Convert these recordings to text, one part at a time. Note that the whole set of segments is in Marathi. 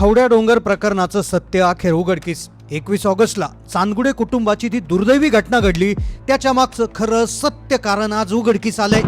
खवड्या डोंगर प्रकरणाचं सत्य अखेर उघडकीस. 21 ऑगस्टला चांदगुडे कुटुंबाची ती दुर्दैवी घटना घडली, त्याच्या मागचं खरं सत्य कारण आज उघडकीस आलंय.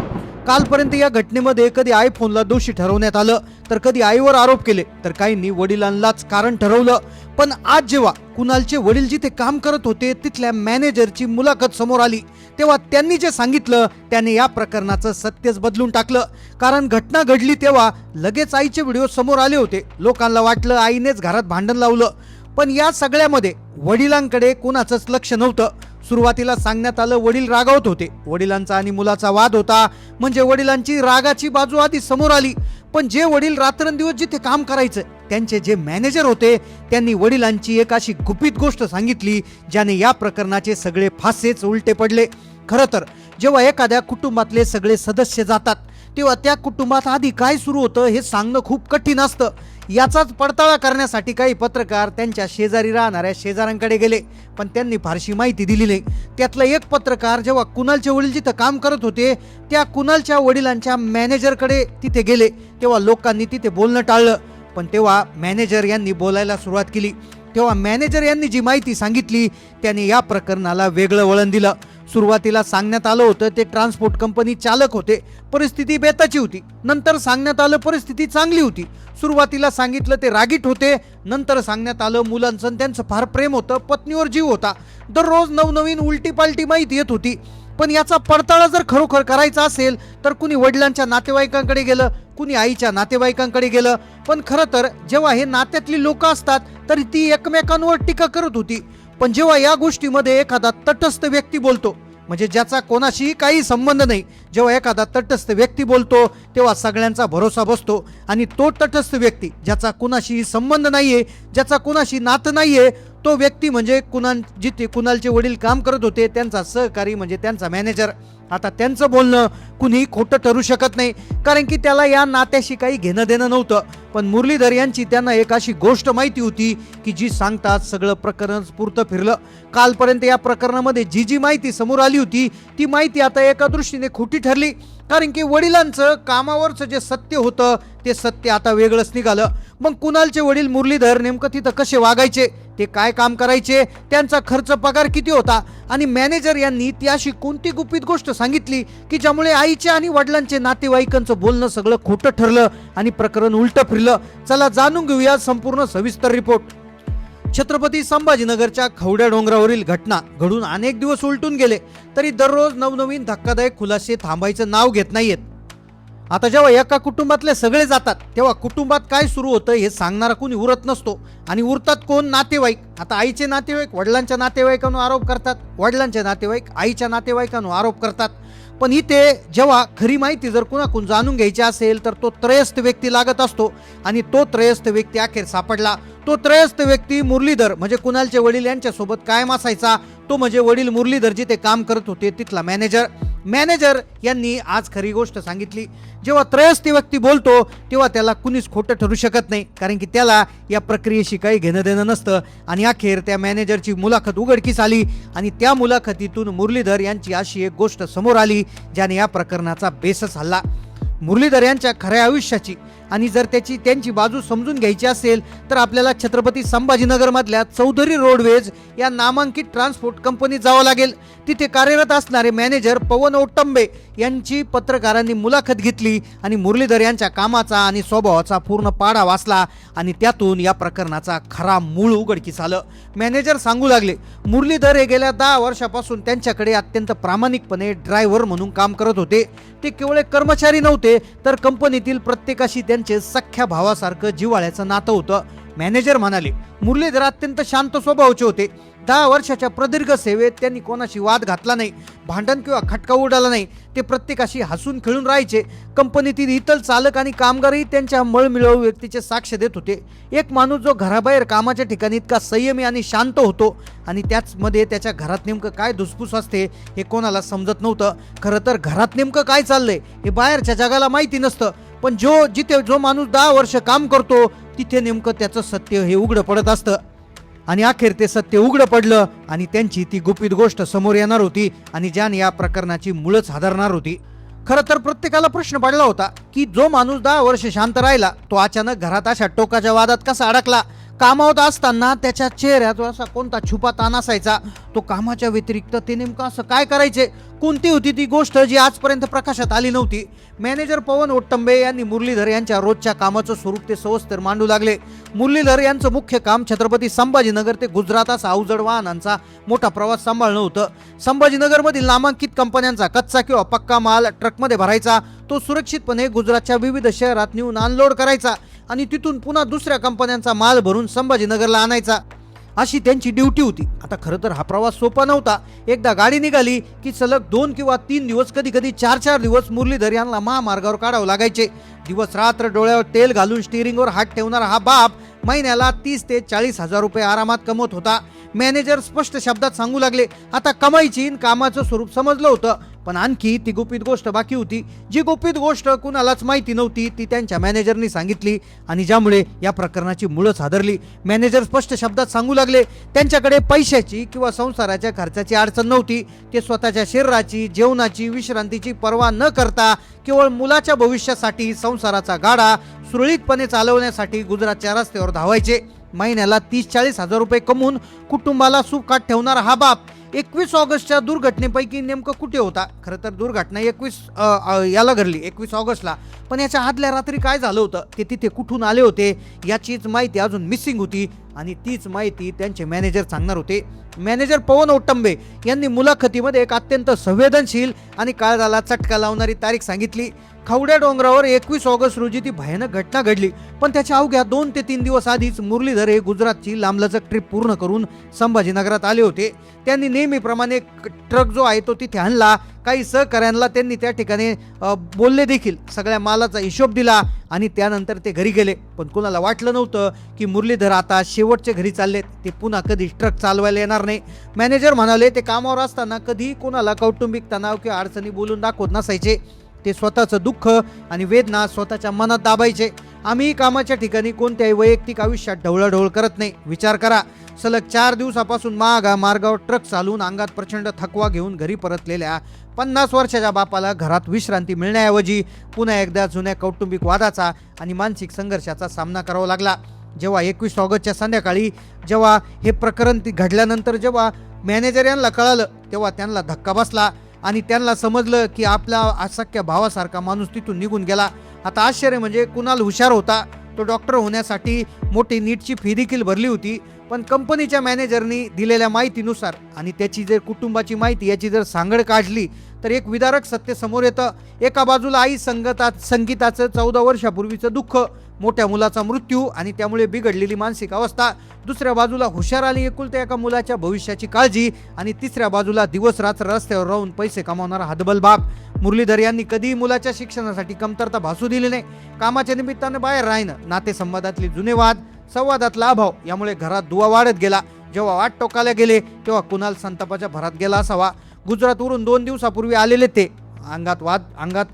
कालपर्यंत या घटनेमध्ये कधी आयफोनला दोषी ठरवण्यात आलं, तर कधी आईवर आरोप केले, तर काहींनी वडिलांनाच कारण ठरवलं. पण आज जेव्हा कुणालचे वडील जिथे काम करत होते तिथल्या मॅनेजरची मुलाखत समोर आली, तेव्हा त्यांनी जे सांगितलं त्याने या प्रकरणाचं सत्यच बदलून टाकलं. कारण घटना घडली तेव्हा लगेच आईचे व्हिडिओ समोर आले होते. लोकांना वाटलं आईनेच घरात भांडण लावलं, पण या सगळ्यामध्ये वडिलांकडे कोणाचंच लक्ष नव्हतं. सुरुवातीला सांगण्यात आलं वडील रागावत होते, वडिलांचा आणि मुलाचा वाद होता, म्हणजे वडिलांची रागाची बाजू आधी समोर आली. पण जे वडील रात्रंदिवस जिथे काम करायचं त्यांचे जे मॅनेजर होते त्यांनी वडिलांची एक अशी गुपित गोष्ट सांगितली ज्याने या प्रकरणाचे सगळे फासेच उलटे पडले. खरं तर जेव्हा एखाद्या कुटुंबातले सगळे सदस्य जातात तेव्हा त्या कुटुंबात आधी काय सुरू होतं हे सांगणं खूप कठीण असतं. याचाच पडताळा करण्यासाठी काही पत्रकार त्यांच्या शेजारी राहणाऱ्या शेजाऱ्यांकडे गेले, पण त्यांनी फारशी माहिती दिली नाही. त्यातला एक पत्रकार जेव्हा कुणालचे वडील जिथं काम करत होते त्या कुणालच्या वडिलांच्या मॅनेजरकडे तिथे गेले, तेव्हा लोकांनी तिथे बोलणं टाळलं. पण तेव्हा मॅनेजर यांनी बोलायला सुरुवात केली. तेव्हा मॅनेजर यांनी जी माहिती सांगितली त्याने या प्रकरणाला वेगळं वळण दिलं. सुरुवातीला सांगण्यात आलं होतं ते ट्रान्सपोर्ट कंपनी चालक होते, परिस्थिती बेताची होती. नंतर सांगण्यात आलं परिस्थिती चांगली होती. सुरुवातीला सांगितलं ते रागीट होते, नंतर सांगण्यात आलं मुलांचं त्यांचं फार प्रेम होतं, पत्नीवर जीव होता. दररोज नवनवीन उलटी पालटी माहिती येत होती. पण याचा पडताळा जर खरोखर करायचा असेल तर कुणी वडिलांच्या नातेवाईकांकडे गेलं, कुणी आईच्या नातेवाईकांकडे गेलं. पण खरं तर जेव्हा हे नात्यातली लोक असतात तरी ती एकमेकांवर टीका करत होती. पण जेव्हा या गोष्टीमध्ये एखादा तटस्थ व्यक्ती बोलतो, म्हणजे ज्याचा कोणाशी काही संबंध नाही, जेव्हा एखादा तटस्थ व्यक्ती बोलतो तेव्हा सगळ्यांचा भरोसा बसतो. आणि तो तटस्थ व्यक्ती ज्याचा कुणाशी संबंध नाहीये, ज्याचा कुणाशी नातं नाहीये, तो व्यक्ती म्हणजे जिथे कुणालचे वडील काम करत होते त्यांचा सहकारी, म्हणजे त्यांचा मॅनेजर. आता त्यांचं बोलणं कुणी खोटं ठरू शकत नाही, कारण की त्याला या नात्याशी काही घेणं देणं नव्हतं. पण मुरलीधर यांची त्यांना एक अशी गोष्ट माहिती होती की जी सांगतात सगळं प्रकरण पुरतं फिरलं. कालपर्यंत या प्रकरणामध्ये जी माहिती समोर आली होती ती माहिती आता एका दृष्टीने खोटी ठरली, कारण की वडिलांचं कामावरचं जे सत्य होतं ते सत्य आता वेगळंच निघालं. मग कुणालचे वडील मुरलीधर नेमकं तिथं कसे वागायचे, ते काय काम करायचे, त्यांचा खर्च पगार किती होता, आणि मॅनेजर यांनी ती अशी कोणती गुपित गोष्ट सांगितली की ज्यामुळे आईच्या आणि वडिलांचे नातेवाईकांचं बोलणं सगळं खोटं ठरलं आणि प्रकरण उलटं फिरलं. चला जाणून घेऊया संपूर्ण सविस्तर रिपोर्ट. छत्रपती संभाजीनगरच्या खवड्या डोंगरावरील घटना घडून अनेक दिवस उलटून गेले तरी दररोज नवनवीन धक्कादायक खुलासे थांबायचं नाव घेत नाहीयेत. आता जेव्हा एका कुटुंबातले सगळे जातात तेव्हा कुटुंबात काय सुरू होतं हे सांगणारा कोणी उरत नसतो, आणि उरतात कोण? नातेवाईक. आता आईचे नातेवाईक वडिलांच्या नातेवाईकांवर आरोप करतात, वडिलांचे नातेवाईक आईच्या नातेवाईकांवर आरोप करतात. पण इथे जेव्हा खरी माहिती जर कुणाकडून जाणून घ्यायची असेल तर तो त्रयस्थ व्यक्ती लागत असतो, आणि तो त्रयस्थ व्यक्ती अखेर सापडला. तो त्रयस्थ व्यक्ती मुरलीधर, म्हणजे कुणालचे वडील यांच्यासोबत कायम असायचा. तो म्हणजे वडील मुरलीधर जिथे काम करत होते तिथला मॅनेजर यांनी आज खरी गोष्ट सांगितली. जेव्हा त्रयस्थ व्यक्ती बोलतो तेव्हा त्याला कुणीच खोटं ठरू शकत नाही, कारण की त्याला या प्रक्रियेशी काही घेणं देणं नसतं. आणि अखेर त्या मॅनेजरची मुलाखत उघडकीस आली, आणि त्या मुलाखतीतून मुरलीधर यांची अशी एक गोष्ट समोर आली ज्याने या प्रकरणाचा बेसच हल्ला. मुरलीधर यांच्या खऱ्या आयुष्याची आणि जर त्यांची बाजू समजून घ्यायची असेल तर आपल्याला छत्रपती संभाजीनगरमधल्या चौधरी रोडवेज या नामांकित ट्रान्सपोर्ट कंपनीत जावं लागेल. तिथे कार्यरत असणारे मॅनेजर पवन ओटंबे यांची पत्रकारांनी मुलाखत घेतली आणि मुरलीधर यांच्या कामाचा आणि स्वभावाचा पूर्ण पाढा वाचला, आणि त्यातून या प्रकरणाचा खरा मूळ उघडकीस आलं. मॅनेजर सांगू लागले मुरलीधर हे गेल्या 10 वर्षापासून त्यांच्याकडे अत्यंत प्रामाणिकपणे ड्रायव्हर म्हणून काम करत होते. ते केवळ कर्मचारी नव्हते तर कंपनीतील प्रत्येकाशी त्यांचे सख्ख्या भावासारखं जिव्हाळ्याचं नातं होतं. मॅनेजर म्हणाले मुरलीधर अत्यंत शांत स्वभावाचे होते. 10 वर्षाच्या प्रदीर्घ सेवेत त्यांनी कोणाशी वाद घातला नाही, भांडण किंवा खटका उडाला नाही. ते प्रत्येकाशी हसून खेळून राहायचे. कंपनीतील इतर चालक आणि कामगारही त्यांच्या मळमिळाऊ व्यक्तीचे साक्ष देत होते. एक माणूस जो घराबाहेर कामाच्या ठिकाणी इतका संयमी आणि शांत होतो, आणि त्याचमध्ये त्याच्या घरात नेमकं काय धुसफूस असते हे कोणाला समजत नव्हतं. खरं तर घरात नेमकं काय चाललंय हे बाहेरच्या जगाला माहिती नसतं, पण जिथे जो माणूस 10 वर्ष काम करतो तिथे नेमकं त्याचं सत्य हे उघडं पडत असतं. आणि अखेर ते सत्य उघडं पडलं, आणि त्यांची ती गुपित गोष्ट समोर येणार होती, आणि ज्याने या प्रकरणाची मूळच हादरणार होती. खरं तर प्रत्येकाला प्रश्न पडला होता की जो माणूस 10 वर्ष शांत राहिला तो अचानक घरात अशा टोकाच्या वादात कसा अडकला. कामावर असताना त्याच्या चेहऱ्यात असा कोणता छुपा ताण असायचा. तो कामाच्या व्यतिरिक्त ते नेमकं असं काय करायचे, कोणती होती ती गोष्ट जी आजपर्यंत प्रकाशात आली नव्हती. मॅनेजर पवन ओट्टंबे यांनी मुरलीधर यांच्या रोजच्या कामाचं स्वरूप ते सविस्तर मांडू लागले. मुरलीधर यांचं मुख्य काम छत्रपती संभाजीनगर ते गुजरात असा अवजड वाहनांचा मोठा प्रवास सांभाळणं होतं. संभाजीनगरमधील नामांकित कंपन्यांचा कच्चा किंवा पक्का माल ट्रकमध्ये भरायचा, तो सुरक्षितपणे गुजरातच्या विविध शहरात नेऊन अनलोड करायचा आणि तिथून पुन्हा दुसऱ्या कंपन्यांचा माल भरून संभाजीनगरला आणायचा, अशी त्यांची ड्युटी होती. आता खरं तर हा प्रवास सोपा नव्हता. एकदा गाडी निघाली की सलग 2 किंवा 3 दिवस, कधी कधी 4-4 दिवस मुरलीधर यांना महामार्गावर काढावं लागायचे. दिवस रात्र डोळ्यावर तेल घालून स्टिअरिंगवर हात ठेवणारा हा बाप महिन्याला 30 ते 40 हजार रुपये आरामात कमवत होता. मॅनेजर स्पष्ट शब्दात सांगू लागले. आता कमाईची कामाचं स्वरूप समजलं होतं, पण आणखी ती गुपित गोष्ट बाकी होती. जी गुपित गोष्ट कुणालाच माहिती नव्हती ती त्यांच्या मॅनेजरनी सांगितली आणि ज्यामुळे या प्रकरणाची मुळच हादरली. मॅनेजर स्पष्ट शब्दात सांगू लागले, त्यांच्याकडे पैशाची किंवा संसाराच्या खर्चाची अडचण नव्हती. ते स्वतःच्या शरीराची, जेवणाची, विश्रांतीची पर्वा न करता केवळ मुलाच्या भविष्यासाठी संसाराचा गाडा सुरळीतपणे चालवण्यासाठी गुजरातच्या रस्त्यावर धावायचे. महिन्याला 30-40 हजार रुपये कमवून कुटुंबाला सुखात ठेवणारा हा बाप 21 ऑगस्टच्या दुर्घटनेपैकी नेमकं कुठे होता? खरं तर दुर्घटना 21 घडली 21 ऑगस्टला, पण याच्या आदल्या रात्री काय झालं होतं, ते तिथे कुठून आले होते याचीच माहिती अजून मिसिंग होती आणि तीच माहिती त्यांचे मॅनेजर सांगणार होते. मॅनेजर पवन ओट्टंबे यांनी मुलाखतीमध्ये एक अत्यंत संवेदनशील आणि काळजाला चटका लावणारी तारीख सांगितली. खवड्या डोंगरावर 21 ऑगस्ट रोजी ती भयानक घटना घडली, पण त्याच्या अवघ्या 2 ते 3 दिवस आधीच मुरलीधर हे गुजरातची लांबलचक ट्रिप पूर्ण करून संभाजीनगरात आले होते. त्यांनी नेहमीप्रमाणे ट्रक जो आहे तो तिथे आणला. काही सहकाऱ्यांना त्यांनी त्या ठिकाणी बोलले देखील. सगळ्या मालाचा हिशोब दिला आणि त्यानंतर ते घरी गेले. पण कुणाला वाटलं नव्हतं की मुरलीधर आता शेवटचे घरी चाललेत, ते पुन्हा कधी ट्रक चालवायला येणार नाही. मॅनेजर म्हणाले, ते कामावर असताना कधी कोणाला कौटुंबिक तणाव किंवा अडचणी बोलून दाखवत नसायचे. ते स्वतःचं दुःख आणि वेदना स्वतःच्या मनात दाबायचे. आम्ही कामाच्या ठिकाणी कोणत्याही वैयक्तिक आयुष्यात ढवळाढवळ करत नाही. विचार करा, सलग 4 दिवसापासून मार्गावर ट्रक चालवून अंगात प्रचंड थकवा घेऊन घरी परतलेल्या 50 वर्षाच्या बापाला घरात विश्रांती मिळण्याऐवजी पुन्हा एकदा जुन्या कौटुंबिक वादाचा आणि मानसिक संघर्षाचा सामना करावा लागला. जेव्हा 21 ऑगस्टच्या संध्याकाळी जेव्हा हे प्रकरण घडल्यानंतर जेव्हा मॅनेजर यांना कळालं, तेव्हा त्यांना धक्का बसला आणि त्यांना समजलं की आपला असख्य भावासारखा माणूस तिथून निघून गेला. आता आश्चर्य म्हणजे कुणाल हुशार होता, तो डॉक्टर होण्यासाठी मोठी नीटची फी देखील भरली होती. पण कंपनीच्या मॅनेजरनी दिलेल्या माहितीनुसार आणि त्याची जर कुटुंबाची माहिती याची जर सांगड काढली तर एक विदारक सत्य समोर येतं. एका बाजूला आई संगीताचं 14 वर्षापूर्वीचं दुःख, मोठ्या मुलाचा मृत्यू आणि त्यामुळे बिघडलेली मानसिक अवस्था. दुसऱ्या बाजूला हुशार आणि एकुलत्या एका मुलाच्या भविष्याची काळजी आणि तिसऱ्या बाजूला दिवस रात्र रस्त्यावर राहून पैसे कमावणारा हतबल बाप. मुरलीधर यांनी कधीही मुलाच्या शिक्षणासाठी कमतरता भासू दिली नाही. कामाच्या निमित्तानं बाहेर राहणं, नातेसंबंधातले जुने वाद, संवादातला अभाव यामुळे घरात दुवा वाढत गेला. जेव्हा वाट टोकाला गेले तेव्हा कुणाल संतापाच्या भरात गेला असावा. गुजरातवरून 2 दिवसापूर्वी आलेले ते अंगात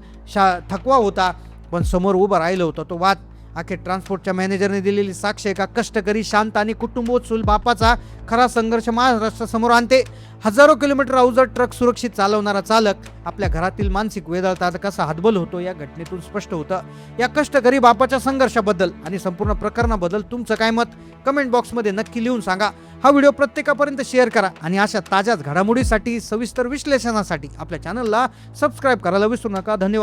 थकवा होता, पण समोर उभं राहिलं होतं तो वाद. अखेर ट्रान्सपोर्टच्या मॅनेजरने दिलेली साक्ष एका कष्टकरी, शांत आणि कुटुंबोत्सुक बापाचा खरा संघर्ष महाराष्ट्रासमोर आणते. हजारो किलोमीटर अवजड ट्रक सुरक्षित चालवणारा चालक आपल्या घरातील मानसिक वेदळतात कसा हतबल होतो या घटनेतून स्पष्ट होतं. या कष्टकरी बापाच्या संघर्षाबद्दल आणि संपूर्ण प्रकरणाबद्दल तुमचं काय मत कमेंट बॉक्समध्ये नक्की लिहून सांगा. हा व्हिडिओ प्रत्येकापर्यंत शेअर करा आणि अशा ताज्याच घडामोडीसाठी, सविस्तर विश्लेषणासाठी आपल्या चॅनलला सबस्क्राईब करायला विसरू नका. धन्यवाद.